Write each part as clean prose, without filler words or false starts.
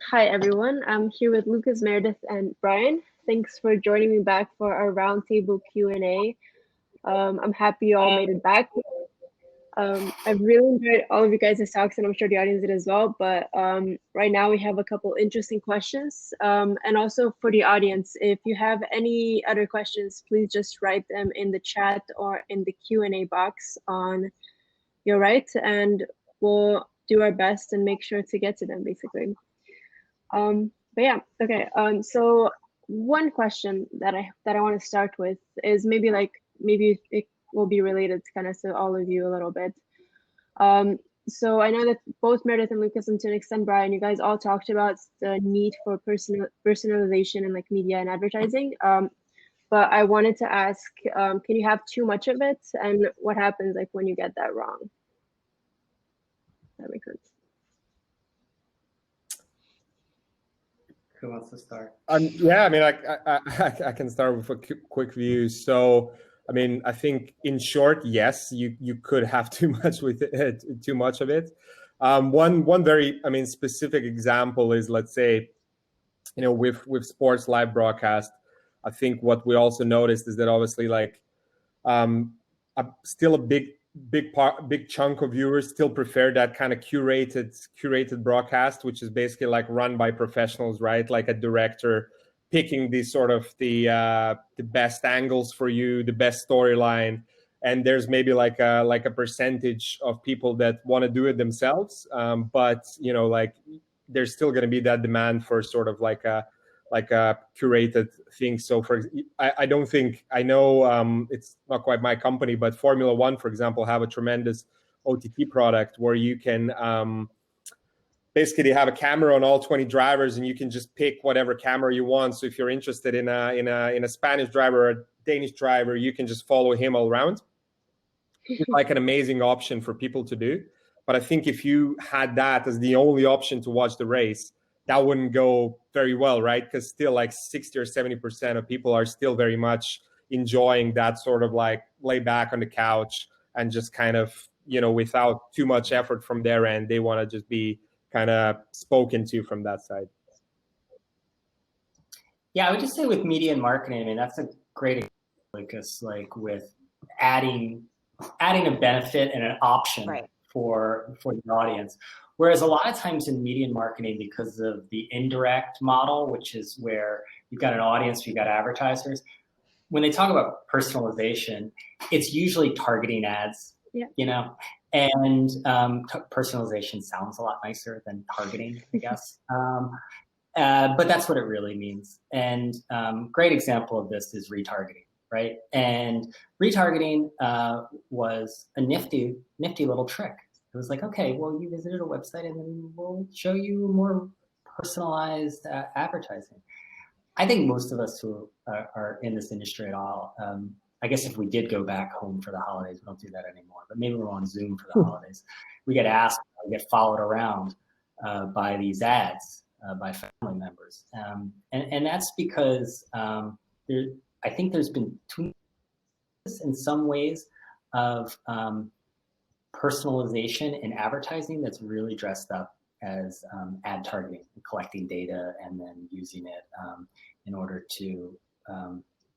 Hi, everyone. I'm here with Lukas, Meredith, and Brian. Thanks for joining me back for our roundtable Q&A. I'm happy you all made it back. I've really enjoyed all of you guys' talks, and I'm sure the audience did as well. But right now we have a couple interesting questions. And also for the audience, if you have any other questions, please just write them in the chat or in the Q&A box on your right, and we'll do our best and make sure to get to them, basically. But yeah, okay. So one question that I want to start with is maybe it will be related kind of to all of you a little bit. So I know that both Meredith and Lukas, and to an extent Brian, you guys all talked about the need for personalization in like media and advertising. But I wanted to ask, can you have too much of it, and what happens like when you get that wrong? That makes sense. Who wants to start? Yeah, I mean, I can start with a quick view. So, I mean, I think in short, yes, you could have too much with it, too much of it. One very, I mean, specific example is, let's say, you know, with sports live broadcast, I think what we also noticed is that obviously, like, still a big chunk of viewers still prefer that kind of curated broadcast, which is basically like run by professionals, right? Like a director picking these sort of the best angles for you, the best storyline, and there's maybe like a percentage of people that want to do it themselves, but you know, like there's still going to be that demand for sort of like a curated thing. So I don't think, I know it's not quite my company, but Formula One, for example, have a tremendous OTT product where you can basically have a camera on all 20 drivers, and you can just pick whatever camera you want. So if you're interested in a Spanish driver or a Danish driver, you can just follow him all around. It's like an amazing option for people to do. But I think if you had that as the only option to watch the race, that wouldn't go very well, right? Because still like 60 or 70% of people are still very much enjoying that sort of like lay back on the couch and just kind of, you know, without too much effort from their end, they want to just be kind of spoken to from that side. Yeah, I would just say with media and marketing, I mean, that's a great example, Lucas, like with adding a benefit and an option for the audience. Whereas a lot of times in media and marketing, because of the indirect model, which is where you've got an audience, you've got advertisers, when they talk about personalization, it's usually targeting ads, you know, and personalization sounds a lot nicer than targeting, I guess. But that's what it really means. And great example of this is retargeting, right? And retargeting was a nifty little trick. It was like, okay, well, you visited a website and then we'll show you more personalized advertising. I think most of us who are in this industry at all, I guess if we did go back home for the holidays, we don't do that anymore, but maybe we're on Zoom for the holidays, we get asked, we get followed around by these ads by family members. And that's because I think there's been too much in some ways of personalization in advertising that's really dressed up as ad targeting, collecting data and then using it in order to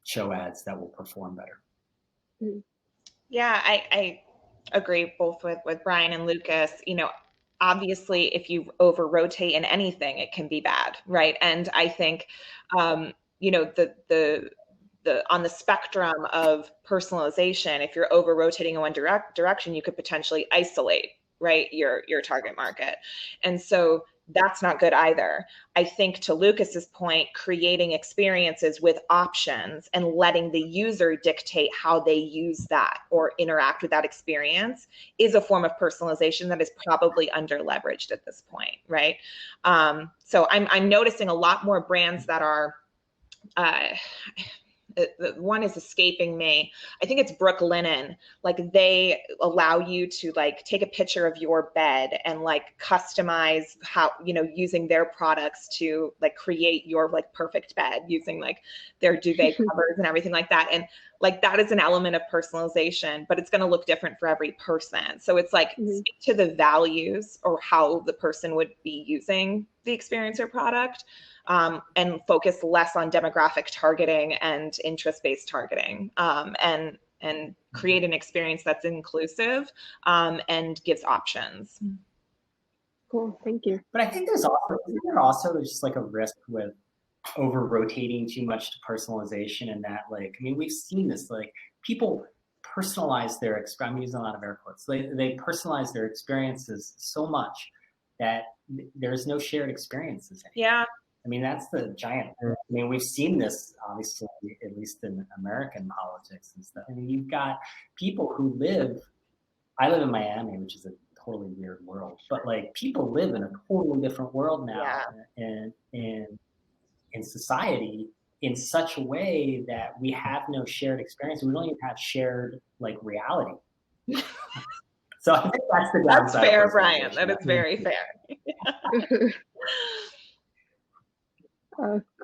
show ads that will perform better. Yeah, I agree both with Brian and Lukas. You know, obviously, if you over rotate in anything, it can be bad, right? And I think, you know, the on the spectrum of personalization, if you're over rotating in one direction, you could potentially isolate, right, your target market. And so that's not good either. I think to Lucas's point, creating experiences with options and letting the user dictate how they use that or interact with that experience is a form of personalization that is probably under leveraged at this point, right? So I'm noticing a lot more brands that are, one is escaping me. I think it's Brooklinen. Like they allow you to like take a picture of your bed and like customize how, you know, using their products to like create your like perfect bed using like their duvet covers and everything like that. And like that is an element of personalization, but it's going to look different for every person. So it's like speak to the values or how the person would be using the experience or product, and focus less on demographic targeting and interest-based targeting, and create an experience that's inclusive, and gives options. Cool, thank you. But I think there's just like a risk with over rotating too much to personalization, and that, like, I mean, we've seen this, like, people personalize their experience. I'm using a lot of air quotes. They personalize their experiences so much that there's no shared experiences anymore. Yeah. I mean, that's the giant. I mean, we've seen this, obviously, at least in American politics and stuff. I mean, you've got people who I live in Miami, which is a totally weird world, but like people live in a totally different world now, and in society in such a way that we have no shared experience. We don't even have shared like reality. So I think that's the downside. That's fair, Brian. That is very fair.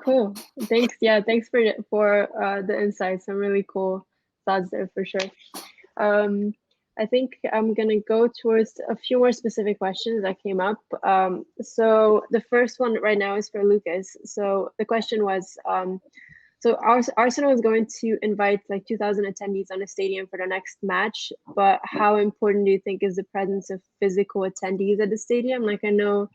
Cool. Thanks. Yeah, thanks for the insights. Some really cool thoughts there for sure. I think I'm gonna go towards a few more specific questions that came up. So the first one right now is for Lukas. So the question was, so Arsenal is going to invite like 2,000 attendees on a stadium for the next match, but how important do you think is the presence of physical attendees at the stadium? Like, I know,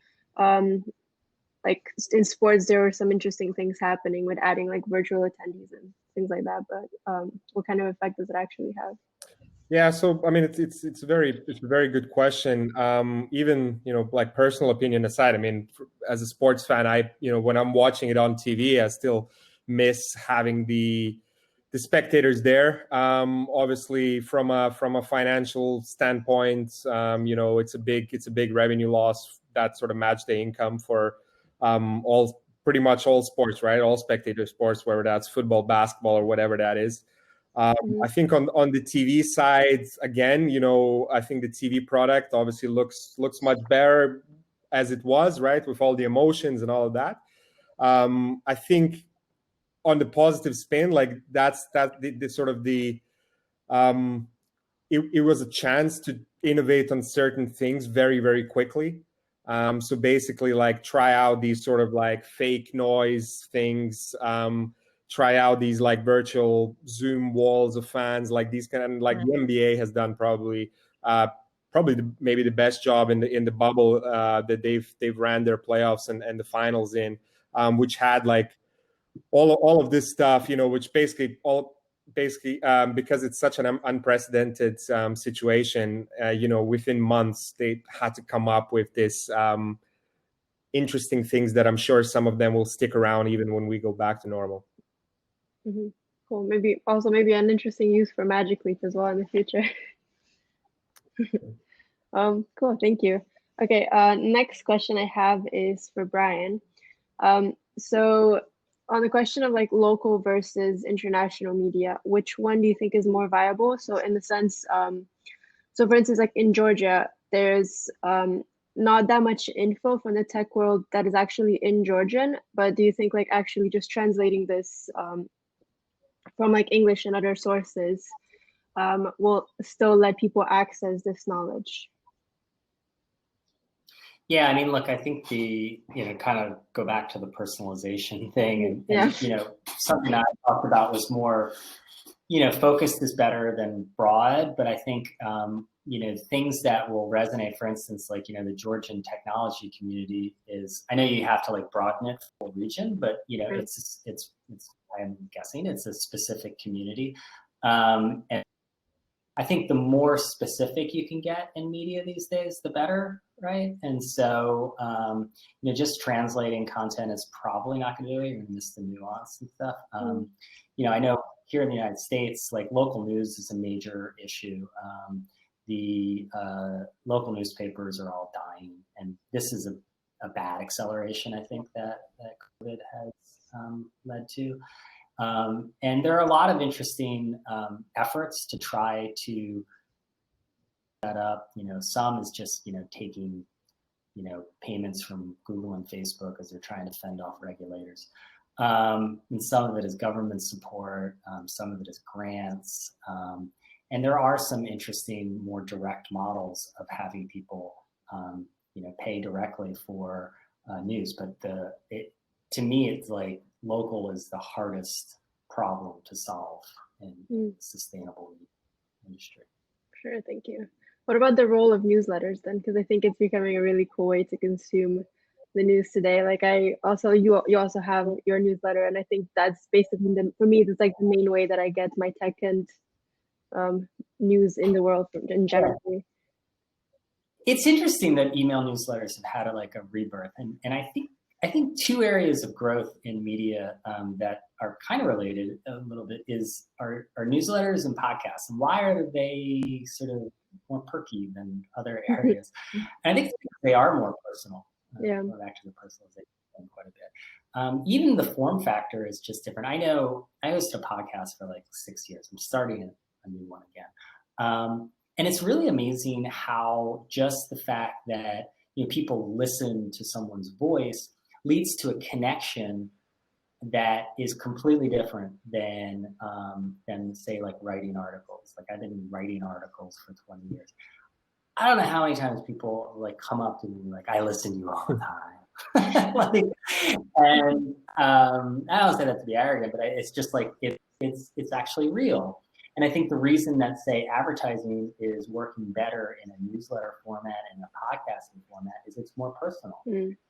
like in sports, there were some interesting things happening with adding like virtual attendees and things like that, but what kind of effect does it actually have? Yeah, so I mean, it's a very good question. Even, you know, like personal opinion aside, I mean, as a sports fan, when I'm watching it on TV, I still miss having the spectators there. Obviously, from a financial standpoint, it's a big revenue loss, that sort of match day income for pretty much all sports, right? All spectator sports, whether that's football, basketball, or whatever that is. I think on the TV side, again, I think the TV product obviously looks much better as it was, right, with all the emotions and all of that. I think on the positive spin, like it was a chance to innovate on certain things very, very quickly. So basically, like, try out these sort of like fake noise things. Try out these like virtual Zoom walls of fans, like these kind of, like, the NBA has done probably maybe the best job in the bubble that they've ran their playoffs and the finals in, which had like all of this stuff, which basically because it's such an unprecedented situation, within months they had to come up with this interesting things that I'm sure some of them will stick around even when we go back to normal. Mm-hmm. Cool. Maybe an interesting use for Magic Leap as well in the future. Cool. Thank you. Okay. Next question I have is for Brian. So on the question of like local versus international media, which one do you think is more viable? So in the sense, so for instance, like in Georgia, there's not that much info from the tech world that is actually in Georgian, but do you think like actually just translating this from like English and other sources will still let people access this knowledge? Yeah, I mean, look, I think kind of go back to the personalization thing, and something I talked about was more, focused is better than broad, but I think, things that will resonate, for instance, like, the Georgian technology community is, I know you have to like broaden it for the region, but, it's I'm guessing it's a specific community. And I think the more specific you can get in media these days, the better, right? And so, just translating content is probably not going to do it. You're going to miss the nuance and stuff. I know here in the United States, like local news is a major issue. The local newspapers are all dying, and this is a bad acceleration, I think, that COVID has led to. And there are a lot of interesting efforts to try to set up, some is just, taking, payments from Google and Facebook as they're trying to fend off regulators. And some of it is government support, some of it is grants. And there are some interesting, more direct models of having people, pay directly for news. But to me, it's like local is the hardest problem to solve in sustainable industry. Sure, thank you. What about the role of newsletters then? Because I think it's becoming a really cool way to consume the news today. Like you also have your newsletter, and I think that's basically for me, it's like the main way that I get my tech and news in the world in general. It's interesting that email newsletters have had a rebirth, and I think two areas of growth in media that are kind of related a little bit are newsletters and podcasts. And why are they sort of more perky than other areas? And I think they are more personal. Back to the personalization quite a bit. Even the form factor is just different. I know I hosted a podcast for 6 years. I'm starting a new one again. And it's really amazing how just the fact that people listen to someone's voice leads to a connection that is completely different than say writing articles. I've been writing articles for 20 years. I don't know how many times people come up to me I listen to you all the time. And I don't say that to be arrogant, but it's just it's actually real. And I think the reason that, say, advertising is working better in a newsletter format and a podcasting format is it's more personal.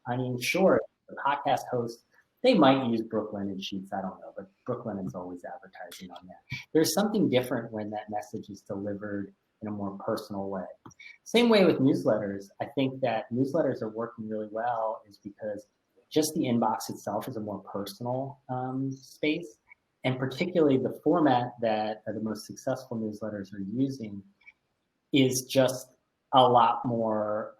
I mean, sure, the podcast host, they might use Brooklinen sheets, I don't know, but Brooklinen's always advertising on that. There's something different when that message is delivered in a more personal way. Same way with newsletters. I think that newsletters are working really well is because just the inbox itself is a more personal space. And particularly the format that the most successful newsletters are using is just a lot more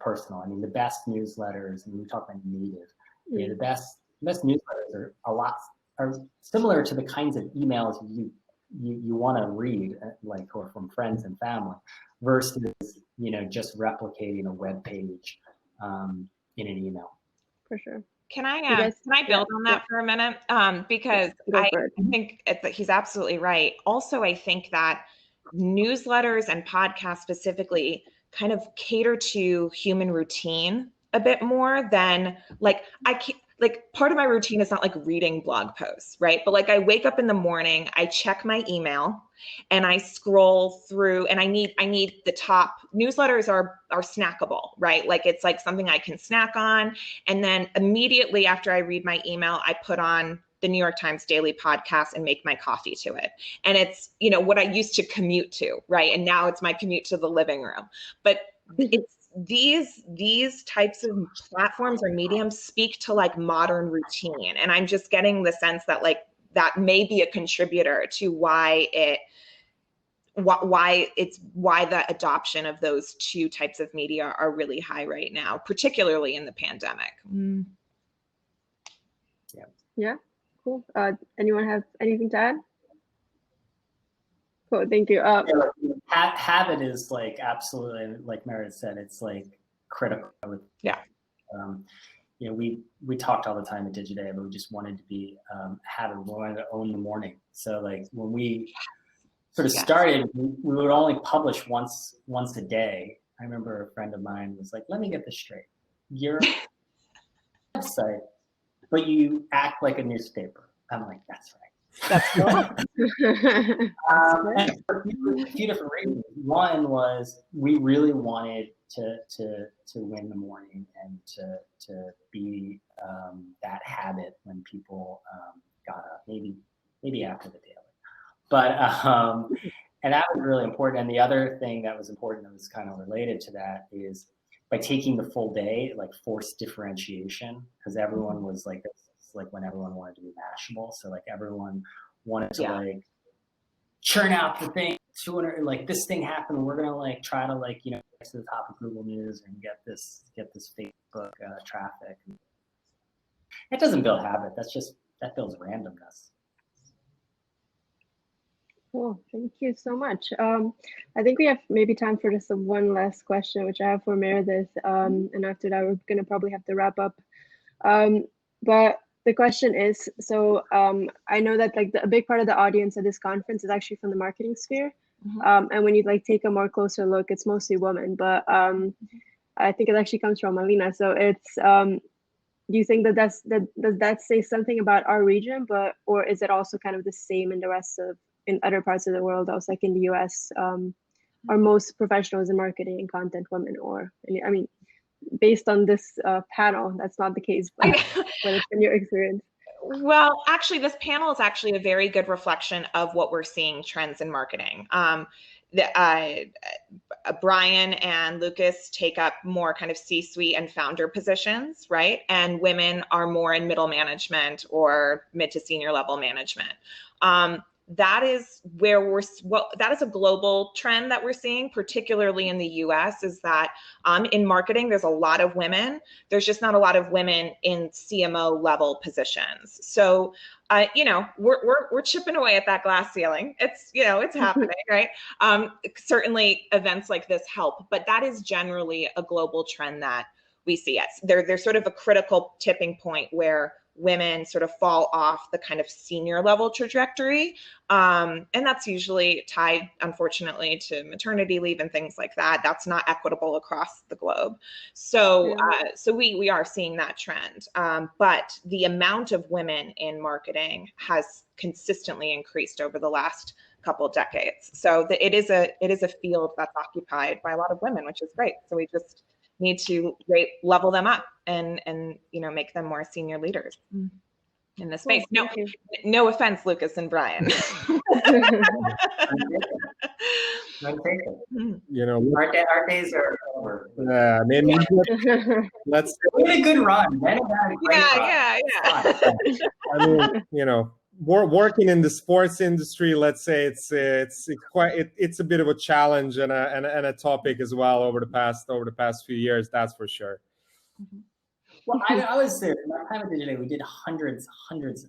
personal. I mean, the best newsletters, and we talk about native, the best newsletters are similar to the kinds of emails you want to read, or from friends and family, versus just replicating a web page in an email. For sure. Can I build on that for a minute? Because I think he's absolutely right. Also, I think that newsletters and podcasts specifically kind of cater to human routine a bit more than part of my routine is not reading blog posts, right? But I wake up in the morning, I check my email and I scroll through, and I need the top. Newsletters are snackable, right? It's something I can snack on. And then immediately after I read my email, I put on the New York Times Daily podcast and make my coffee to it. And it's, what I used to commute to, right? And now it's my commute to the living room. But it's these types of platforms or mediums speak to modern routine. And I'm just getting the sense that that may be a contributor to why the adoption of those two types of media are really high right now, particularly in the pandemic. Yeah, cool. Anyone have anything to add? Cool, thank you. Habit is absolutely, like Meredith said, it's critical. Yeah. We talked all the time at Digiday, but we just wanted to be habit. We wanted to own the morning. So when we sort of started, we would only publish once a day. I remember a friend of mine was like, "Let me get this straight. You're a website, but you act like a newspaper." I'm like, "That's right." That's cool. And for a few different reasons. One was we really wanted to win the morning and to be that habit when people got up, maybe after the daily. But and that was really important. And the other thing that was important that was kind of related to that is by taking the full day, forced differentiation, because everyone was when everyone wanted to be mashable. So everyone wanted to churn out the thing 200, this thing happened. We're going to try to get to the top of Google News and get this Facebook traffic. That doesn't build habit. That builds randomness. Cool. Thank you so much. I think we have maybe time for just one last question, which I have for Meredith. And after that, we're going to probably have to wrap up. But the question is, so I know that like a big part of the audience at this conference is actually from the marketing sphere. And when you like take a more closer look, it's mostly women, but I think it actually comes from Alina. So it's, do you think that does that say something about our region, or is it also kind of the same in the rest of, in other parts of the world, also like in the US, are most professionals in marketing and content women? Or, I mean, based on this panel, that's not the case, but it's in your experience. Well, actually, this panel is actually a very good reflection of what we're seeing trends in marketing. Brian and Lukas take up more kind of C-suite and founder positions, right? And women are more in middle management or mid to senior level management. That is where that is a global trend that we're seeing, particularly in the US, is that in marketing, there's a lot of women. There's just not a lot of women in CMO level positions. So, we're chipping away at that glass ceiling. It's happening, right? Certainly events like this help, but that is generally a global trend that we see. There's sort of a critical tipping point where women sort of fall off the kind of senior level trajectory. And that's usually tied, unfortunately, to maternity leave and things like that. That's not equitable across the globe. So, we are seeing that trend. But the amount of women in marketing has consistently increased over the last couple of decades. So it is a field that's occupied by a lot of women, which is great. So we just need to level them up and make them more senior leaders in this space. No offense, Lukas and Brian. Our days are over. Maybe let's. We had a good run. Yeah. I mean, working in the sports industry, let's say it's a bit of a challenge and a topic as well over the past few years. That's for sure. Well, I was there. My time at Digiday, we did hundreds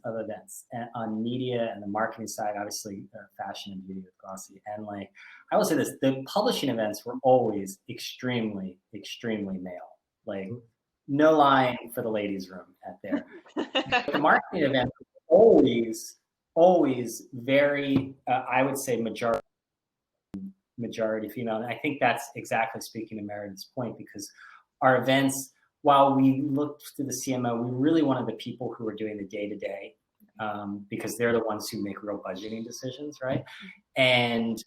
of events on media and the marketing side, obviously fashion and beauty with Glossy. And like, I will say this, the publishing events were always extremely, extremely male. Like, no line for the ladies' room at there. The marketing event was always very, I would say, majority female. And I think that's exactly speaking to Meredith's point, because our events, while we looked to the CMO, we really wanted the people who were doing the day-to-day, because they're the ones who make real budgeting decisions, right? And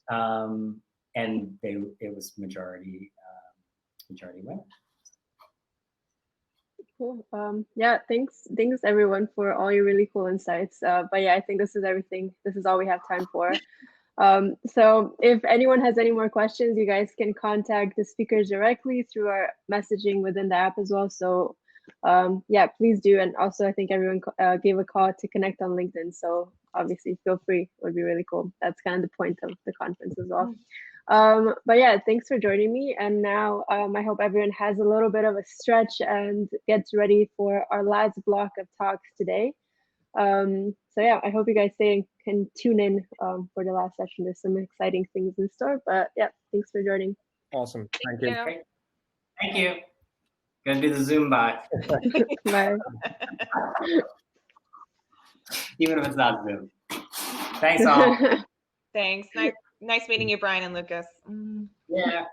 it was majority women. Cool. Yeah, thanks everyone for all your really cool insights. But yeah, I think this is everything. This is all we have time for. So if anyone has any more questions, you guys can contact the speakers directly through our messaging within the app as well. So yeah, please do. And also, I think everyone gave a call to connect on LinkedIn. So obviously, feel free. It would be really cool. That's kind of the point of the conference as well. But yeah, thanks for joining me. And now I hope everyone has a little bit of a stretch and gets ready for our last block of talks today. So yeah, I hope you guys can tune in for the last session. There's some exciting things in store. But yeah, thanks for joining. Awesome. Thank you. Thank you. Gonna do the Zoom bot. Bye. Even if it's not Zoom. Thanks all. Thanks. Nice meeting you, Brian and Lukas. Yeah.